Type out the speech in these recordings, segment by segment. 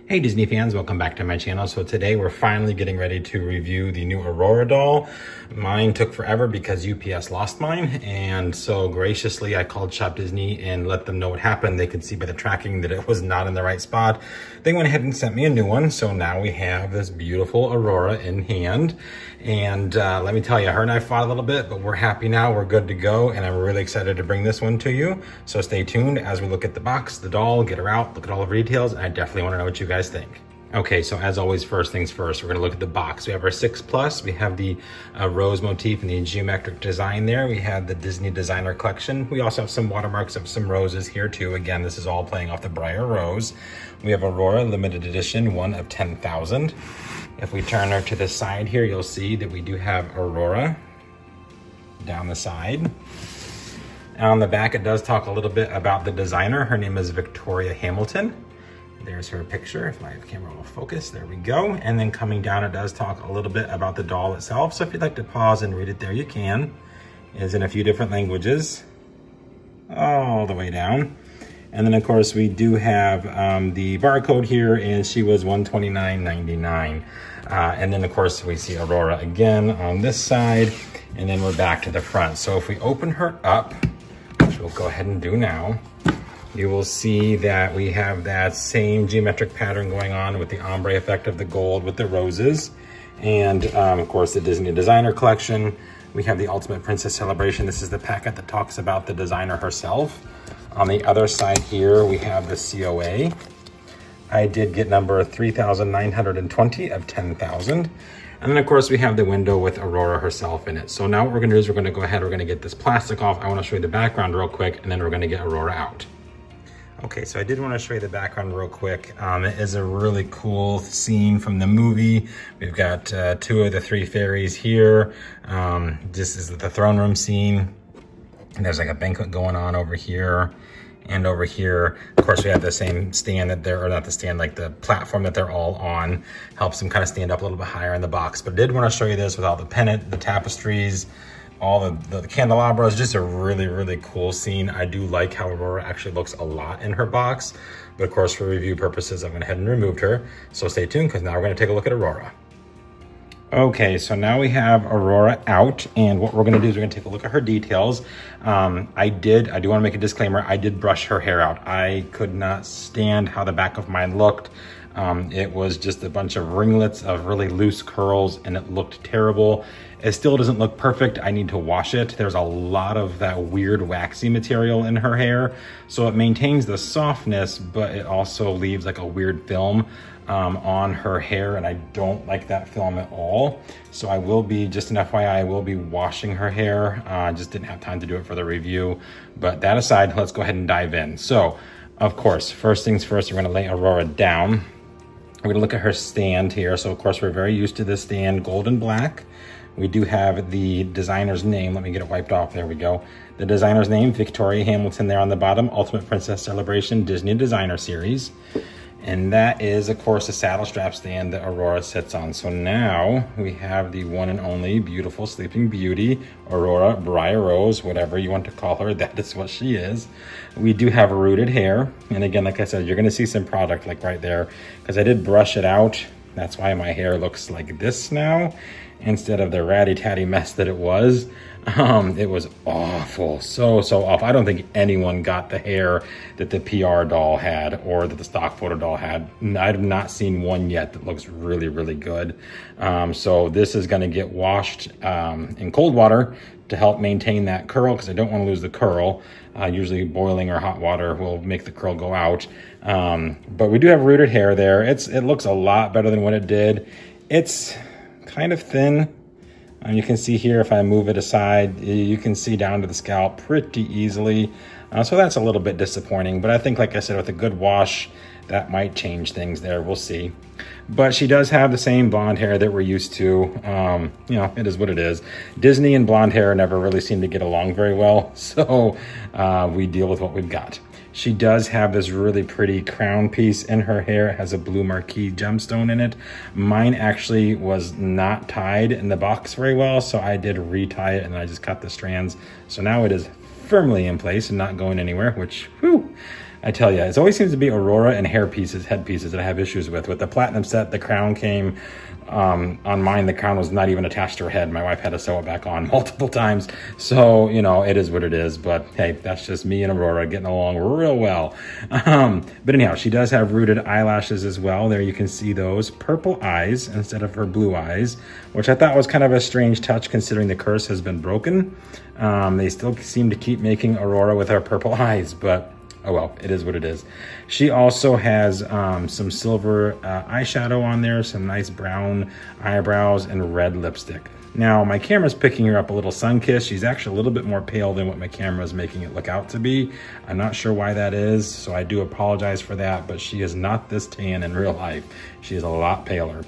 Hey Disney fans, welcome back to my channel. So today we're finally getting ready to review the new Aurora doll. Mine took forever because UPS lost mine, and so graciously I called Shop Disney and let them know what happened. They could see by the tracking that it was not in the right spot. They went ahead and sent me a new one, so now we have this beautiful Aurora in hand. And let me tell you, her and I fought a little bit, but we're happy now, we're good to go, and I'm really excited to bring this one to you. So stay tuned as we look at the box, the doll, get her out, look at all the details, and I definitely want to know what you guys think. Okay, so as always, first things first, we're gonna look at the box. We have our 6+, we have the rose motif and the geometric design there. We have the Disney Designer Collection. We also have some watermarks of some roses here too. Again, this is all playing off the Briar Rose. We have Aurora Limited Edition, 1 of 10,000. If we turn her to the side here, you'll see that we do have Aurora down the side. On the back, it does talk a little bit about the designer. Her name is Victoria Hamilton. There's her picture, if my camera will focus, there we go. And then coming down, it does talk a little bit about the doll itself. So if you'd like to pause and read it there, you can. It's in a few different languages, all the way down. And then of course, we do have the barcode here, and she was $129.99. And then of course, we see Aurora again on this side, and then we're back to the front. So if we open her up, which we'll go ahead and do now, you will see that we have that same geometric pattern going on with the ombre effect of the gold with the roses. And of course, the Disney Designer Collection. We have the Ultimate Princess Celebration. This is the packet that talks about the designer herself. On the other side here, we have the COA. I did get number 3,920 of 10,000. And then of course we have the window with Aurora herself in it. So now what we're gonna do is we're gonna go ahead, we're gonna get this plastic off. I wanna show you the background real quick, and then we're gonna get Aurora out. Okay, so I did want to show you the background real quick. It is a really cool scene from the movie. We've got 2 of the 3 fairies here. This is the throne room scene. And there's like a banquet going on over here and over here. Of course, we have the same stand that they're, or not the stand, like the platform that they're all on. Helps them kind of stand up a little bit higher in the box. But I did want to show you this with all the pennant, the tapestries, all the candelabras. Just a really, really cool scene. I do like how Aurora actually looks a lot in her box, but of course for review purposes, I went ahead and removed her. So stay tuned, because now we're gonna take a look at Aurora. Okay, so now we have Aurora out, and what we're gonna do is we're gonna take a look at her details. I do wanna make a disclaimer, I did brush her hair out. I could not stand how the back of mine looked. It was just a bunch of ringlets of really loose curls, and it looked terrible. It still doesn't look perfect. I need to wash it. There's a lot of that weird waxy material in her hair. So it maintains the softness, but it also leaves like a weird film on her hair, and I don't like that film at all. So I will be, just an FYI, I will be washing her hair. Just didn't have time to do it for the review. But that aside, let's go ahead and dive in. So, of course, first things first, we're gonna lay Aurora down. We're gonna look at her stand here. So of course, we're very used to this stand, gold and black. We do have the designer's name. Let me get it wiped off, there we go. The designer's name, Victoria Hamilton there on the bottom, Ultimate Princess Celebration Disney Designer Series. And that is, of course, the saddle strap stand that Aurora sits on. So now we have the one and only beautiful Sleeping Beauty, Aurora Briar Rose, whatever you want to call her, that is what she is. We do have rooted hair. And again, like I said, you're gonna see some product like right there, because I did brush it out. That's why my hair looks like this now, instead of the ratty-tatty mess that it was. It was awful, so awful. I don't think anyone got the hair that the PR doll had or that the stock photo doll had. I've not seen one yet that looks really, really good. So this is gonna get washed in cold water to help maintain that curl, because I don't wanna lose the curl. Usually boiling or hot water will make the curl go out. But we do have rooted hair there. It looks a lot better than what it did. It's kind of thin. You can see here, if I move it aside, you can see down to the scalp pretty easily. So that's a little bit disappointing, but I think, like I said, with a good wash, that might change things there. We'll see. But she does have the same blonde hair that we're used to. You know, it is what it is. Disney and blonde hair never really seem to get along very well, so we deal with what we've got. She does have this really pretty crown piece in her hair. It has a blue marquee gemstone in it. Mine actually was not tied in the box very well, so I did retie it, and I just cut the strands. So now it is firmly in place and not going anywhere, which, whew, I tell you, it always seems to be Aurora and head pieces that I have issues with. With the platinum set, the crown came, on mine, the crown was not even attached to her head. My wife had to sew it back on multiple times. So, you know, it is what it is. But hey, that's just me and Aurora getting along real well. But anyhow, she does have rooted eyelashes as well. There you can see those purple eyes instead of her blue eyes, which I thought was kind of a strange touch considering the curse has been broken. They still seem to keep making Aurora with her purple eyes, but oh well, it is what it is. She also has some silver eyeshadow on there, some nice brown eyebrows, and red lipstick. Now, my camera's picking her up a little sun-kissed. She's actually a little bit more pale than what my camera is making it look out to be. I'm not sure why that is, so I do apologize for that, but she is not this tan in real life. She is a lot paler.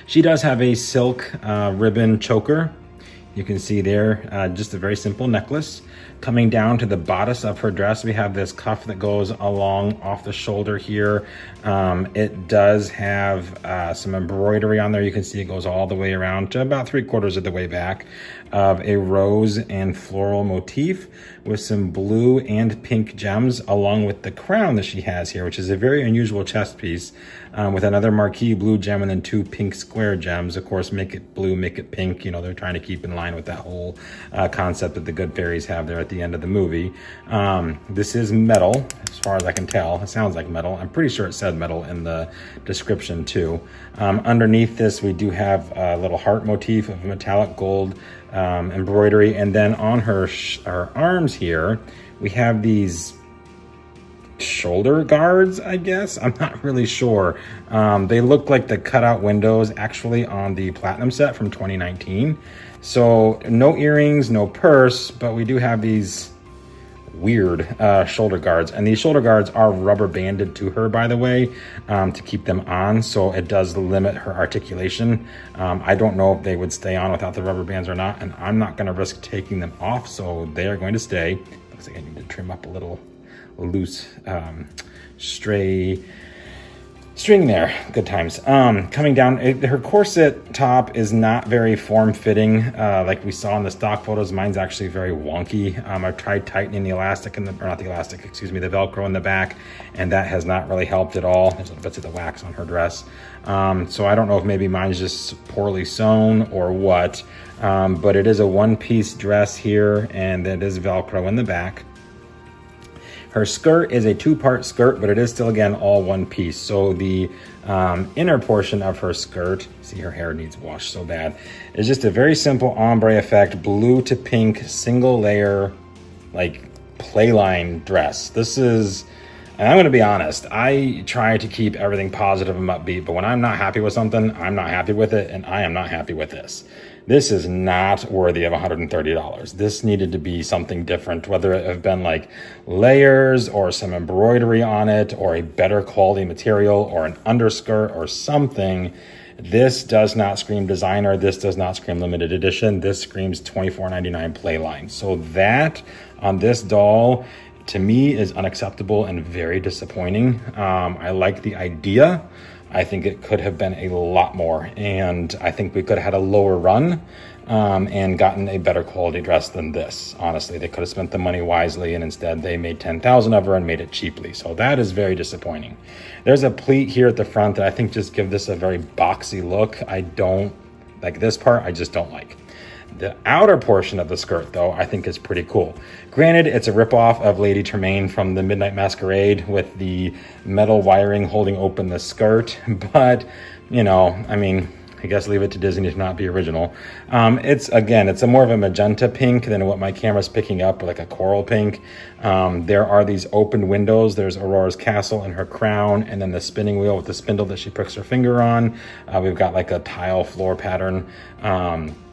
She does have a silk ribbon choker. You can see there, just a very simple necklace. Coming down to the bodice of her dress, we have this cuff that goes along off the shoulder here. It does have some embroidery on there. You can see it goes all the way around to about 3/4 of the way back, of a rose and floral motif with some blue and pink gems, along with the crown that she has here, which is a very unusual chest piece, with another marquee blue gem and then 2 pink square gems. Of course, make it blue, make it pink. You know, they're trying to keep in line with that whole concept that the good fairies have there at the end of the movie. This is metal, as far as I can tell. It sounds like metal. I'm pretty sure it said metal in the description too. Underneath this, we do have a little heart motif of metallic gold embroidery, and then on her arms here, we have these shoulder guards, I guess. I'm not really sure. They look like the cutout windows actually on the platinum set from 2019. So no earrings, no purse, but we do have these weird shoulder guards, and these shoulder guards are rubber banded to her, by the way, to keep them on, so it does limit her articulation. I don't know if they would stay on without the rubber bands or not, and I'm not going to risk taking them off, so they are going to stay. Looks like I need to trim up a little loose string there. Good times. Coming down, her corset top is not very form-fitting like we saw in the stock photos. Mine's actually very wonky. I've tried tightening the elastic, the Velcro in the back, and that has not really helped at all. There's little bits of the wax on her dress. So I don't know if maybe mine's just poorly sewn or what, but it is a one-piece dress here, and it is Velcro in the back. Her skirt is a 2-part skirt, but it is still, again, all one piece. So the inner portion of her skirt, see her hair needs washed so bad, is just a very simple ombre effect, blue to pink, single layer, like playline dress. This is, and I'm gonna be honest, I try to keep everything positive and upbeat, but when I'm not happy with something, I'm not happy with it, and I am not happy with this. This is not worthy of $130. This needed to be something different, whether it have been like layers or some embroidery on it or a better quality material or an underskirt or something. This does not scream designer. This does not scream limited edition. This screams $24.99 playline. So that on this doll, to me, is unacceptable and very disappointing. I like the idea. I think it could have been a lot more, and I think we could have had a lower run and gotten a better quality dress than this. Honestly, they could have spent the money wisely, and instead they made 10,000 of her and made it cheaply. So that is very disappointing. There's a pleat here at the front that I think just give this a very boxy look. I don't like this part. I just don't like. The outer portion of the skirt, though, I think is pretty cool. Granted, it's a ripoff of Lady Tremaine from the Midnight Masquerade with the metal wiring holding open the skirt, but, you know, I mean, I guess leave it to Disney to not be original. It's a more of a magenta pink than what my camera's picking up, like a coral pink. There are these open windows. There's Aurora's castle and her crown, and then the spinning wheel with the spindle that she pricks her finger on. We've got like a tile floor pattern.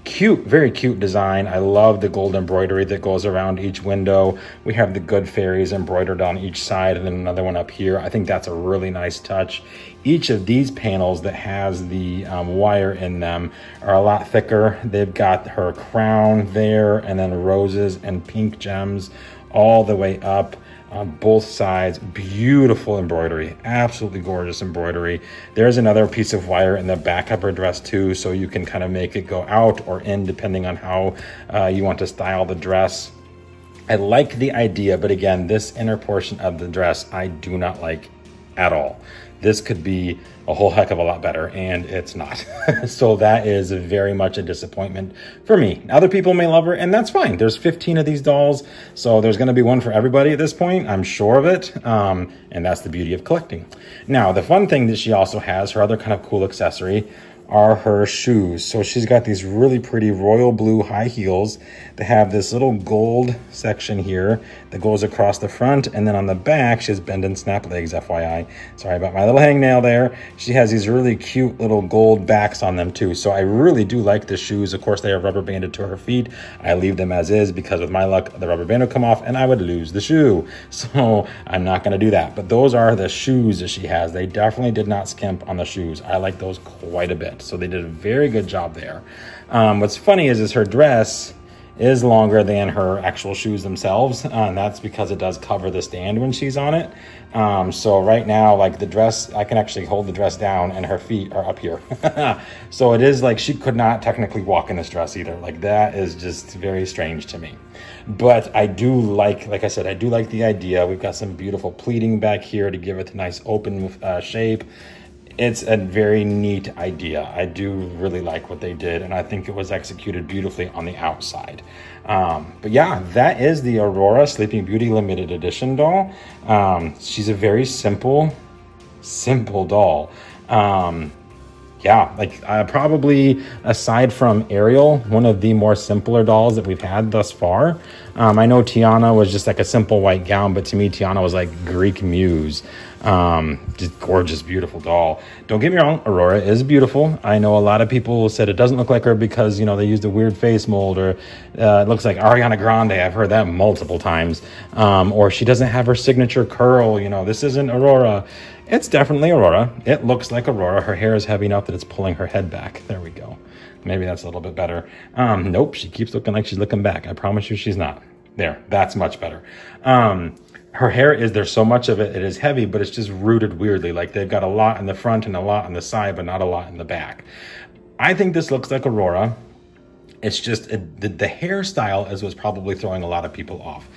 Cute, very cute design. I love the gold embroidery that goes around each window. We have the good fairies embroidered on each side and then another one up here. I think that's a really nice touch. Each of these panels that has the wire in them are a lot thicker. They've got her crown there and then roses and pink gems all the way up on both sides. Beautiful embroidery, absolutely gorgeous embroidery. There's another piece of wire in the back of her dress too, so you can kind of make it go out or in depending on how you want to style the dress. I like the idea, but again, this inner portion of the dress, I do not like at all. This could be a whole heck of a lot better, and it's not. So that is very much a disappointment for me. Other people may love her, and that's fine. There's 15 of these dolls, so there's gonna be one for everybody at this point, I'm sure of it, and that's the beauty of collecting. Now, the fun thing that she also has, her other kind of cool accessory, are her shoes. So she's got these really pretty royal blue high heels that have this little gold section here that goes across the front, and then on the back she has bend and snap legs, FYI. Sorry about my little hangnail there. She has these really cute little gold backs on them too. So I really do like the shoes. Of course, they are rubber banded to her feet. I leave them as is because with my luck, the rubber band would come off and I would lose the shoe. So I'm not gonna do that. But those are the shoes that she has. They definitely did not skimp on the shoes. I like those quite a bit. So they did a very good job there. What's funny is her dress is longer than her actual shoes themselves, and that's because it does cover the stand when she's on it. So right now, like the dress, I can actually hold the dress down and her feet are up here. So it is like she could not technically walk in this dress either. Like that is just very strange to me. But I do like I said, I do like the idea. We've got some beautiful pleating back here to give it a nice open shape. It's a very neat idea. I do really like what they did, and I think it was executed beautifully on the outside. But yeah, that is the Aurora Sleeping Beauty limited edition doll. She's a very simple doll. Yeah, like probably aside from Ariel, one of the more simpler dolls that we've had thus far. I know Tiana was just like a simple white gown, but to me, Tiana was like Greek muse. Just gorgeous, beautiful doll. Don't get me wrong, Aurora is beautiful. I know a lot of people said it doesn't look like her because, you know, they used a weird face mold, or it looks like Ariana Grande. I've heard that multiple times. Or she doesn't have her signature curl. You know, this isn't Aurora. It's definitely Aurora. It looks like Aurora. Her hair is heavy enough that it's pulling her head back. There we go. Maybe that's a little bit better. Nope, she keeps looking like she's looking back. I promise you she's not. There, that's much better. Her hair is, there's so much of it, it is heavy, but it's just rooted weirdly. Like they've got a lot in the front and a lot on the side, but not a lot in the back. I think this looks like Aurora. It's just, the hairstyle is what's probably throwing a lot of people off.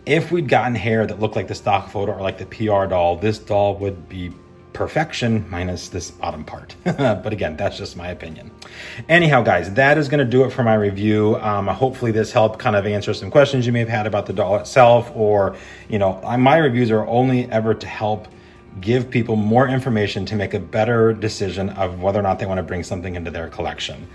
If we'd gotten hair that looked like the stock photo or like the PR doll, this doll would be perfection minus this bottom part. But again, that's just my opinion. Anyhow, guys, that is going to do it for my review. Hopefully this helped kind of answer some questions you may have had about the doll itself, or, you know, my reviews are only ever to help give people more information to make a better decision of whether or not they want to bring something into their collection.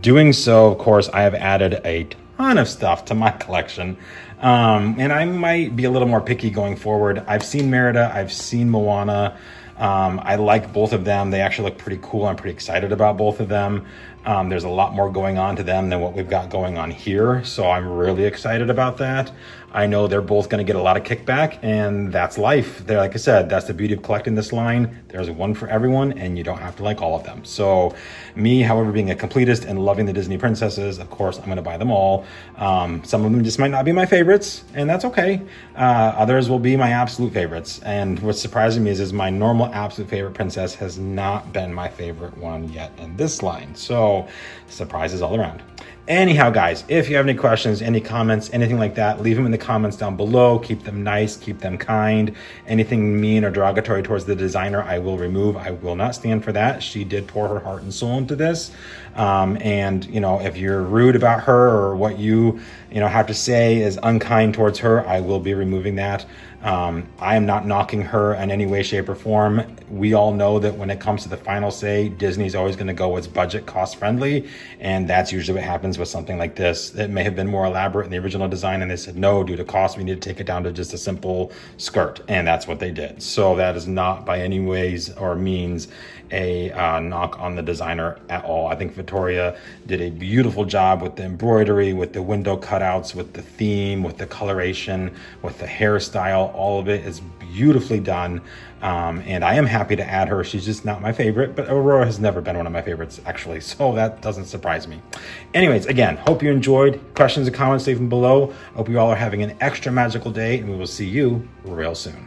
Doing so, of course, I have added a ton of stuff to my collection. And I might be a little more picky going forward. I've seen Merida, I've seen Moana. I like both of them. They actually look pretty cool. I'm pretty excited about both of them. There's a lot more going on to them than what we've got going on here. So I'm really excited about that. I know they're both going to get a lot of kickback, and that's life. They're, like I said, that's the beauty of collecting this line. There's one for everyone, and you don't have to like all of them. So me, however, being a completist and loving the Disney princesses, of course, I'm going to buy them all. Some of them just might not be my favorites, and that's okay. Others will be my absolute favorites. And what's surprising me is my normal absolute favorite princess has not been my favorite one yet in this line. So surprises all around. Anyhow, guys, if you have any questions, any comments, anything like that, leave them in the comments down below. Keep them nice, keep them kind. Anything mean or derogatory towards the designer, I will remove. I will not stand for that. She did pour her heart and soul into this. And, you know, if you're rude about her or what you have to say is unkind towards her, I will be removing that. I am not knocking her in any way, shape, or form. We all know that when it comes to the final say, Disney's always going to go what's budget, cost friendly. And that's usually what happens with something like this. It may have been more elaborate in the original design, and they said, no, due to cost, we need to take it down to just a simple skirt. And that's what they did. So that is not by any ways or means a knock on the designer at all. I think Victoria did a beautiful job with the embroidery, with the window cutouts, with the theme, with the coloration, with the hairstyle. All of it is beautifully done. And I am happy to add her. She's just not my favorite, but Aurora has never been one of my favorites, actually. So that doesn't surprise me. Anyways, again, hope you enjoyed. Questions and comments, leave them below. Hope you all are having an extra magical day, and we will see you real soon.